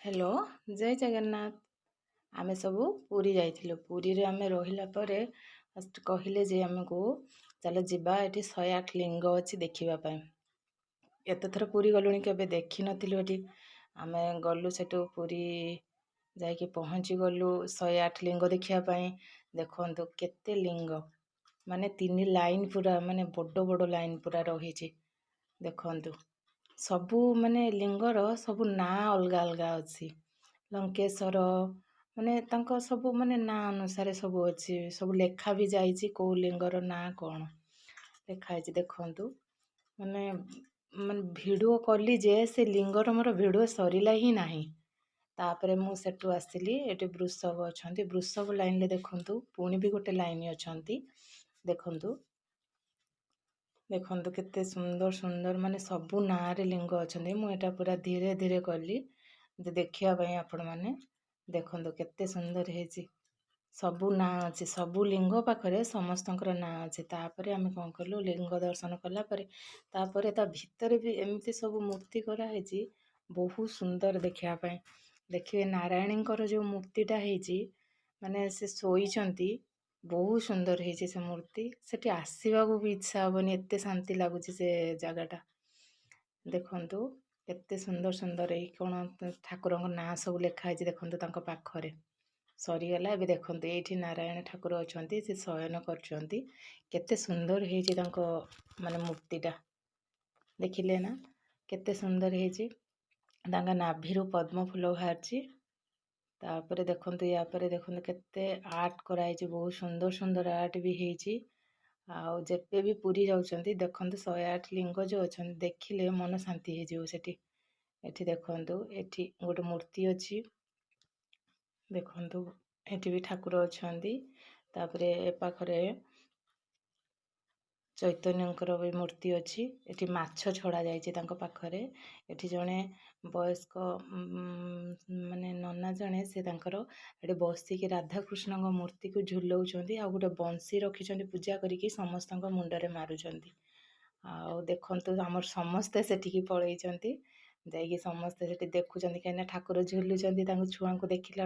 Hello जय जगन्नाथ। आमे सबू पुरी जाइथिलु। पुरीरे आमे रहिला परे फर्स्ट कहिले जे हमको चलो जिबा एठी 108 लिंग अछि देखिबा पय। एते थर पुरी गलुणी केबे देखि नथिलु एठी। आमे गलु सेटु पुरी जाइके पहुँची गलु 108 लिंग देखिया पय। देखंतु केते लिंग माने 3 लाइन पूरा माने बड़ बड़ लाइन पूरा रहिछि। देखंतु सबू माने लिंगर सबू ना अलगा अलगा अछि। लंकेश्वर माने तांको सबू माने ना अनुसार सबू अछि। सबू लेखा भी जाइछि को लिंगर ना कोन लेखा अछि। देखंतु माने माने वीडियो कली जे से लिंगर मोर वीडियो सरिला ही नाही। तापरे मु सेटु आसिली एटी वृषभ अछंती। वृषभ लाइन ले देखंतु पुणी भी गोटे लाइन अछंती। देखंतु देखंतु केते सुंदर सुंदर माने सबू नारे लिंग अछंती। मु एटा पूरा धीरे धीरे कली जे देखिया पय आपण माने देखंतु केते सुंदर हेछि। सबू ना अछि। सबू लिंग पाखरे समस्तंकर ना अछि। तापरे आमे कोन करलु लिंग दर्शन कला परे तापरे ता भितरे भी एमती सबू मूर्ति करा हेछि। बहुत सुंदर देखिया पय। देखिए नारायणींकर जो मूर्तिटा हेछि माने से सोईचंती बहुत सुंदर हेछि से मूर्ति। सेठी आसीबाकू भी इच्छा हबनी एते शांति लागुछि से जागाटा। देखंतु केते सुंदर सुंदर एई कोन ठाकुरଙ୍କ नाँ सब लेखा हेछि। देखंतु तांको पाखरे सरीगला एबे देखंतु एठी नारायण ठाकुर अछंती से शयन करछंती। केते सुंदर हेछि तांको माने मूर्तिटा देखिले ना केते सुंदर हेछि। तांगा नाभिरू पद्म फूल बाहरछि। तापरे देखंतु या परे देखंतु केते आर्ट करा हेछि। बहुत सुंदर सुंदर आर्ट भी हेछि। आउ जेपे भी पुरी जाउछंती देखंतु 108 लिंग जो अछंती देखिले मन शांति हे जिवो सेठी। एठी देखंतु एठी गोटे मूर्ति अछि। देखंतु एठी भी ठाकुर अछंती। तापरे ए पाखरे चैतन्यंकर भी मूर्ति अछि। एठी माछ छड़ा जाइछि तांको पाखरे। एठी जणे वयस्क माने नन्ना जणे से तांकर एठी बसिकी राधा कृष्णଙ୍କ मूर्ति को झुलौछंती। आ गोटे बंसी रखिछंती पूजा करिकी समस्तଙ୍କ मुंडरे मारुछंती। आउ देखंतु हमर समस्ते सेठिकी पळेइछंती। जाइकी समस्ते सेठी देखुछंती काइना ठाकुर झुलुछंती तांको छुआंको देखिला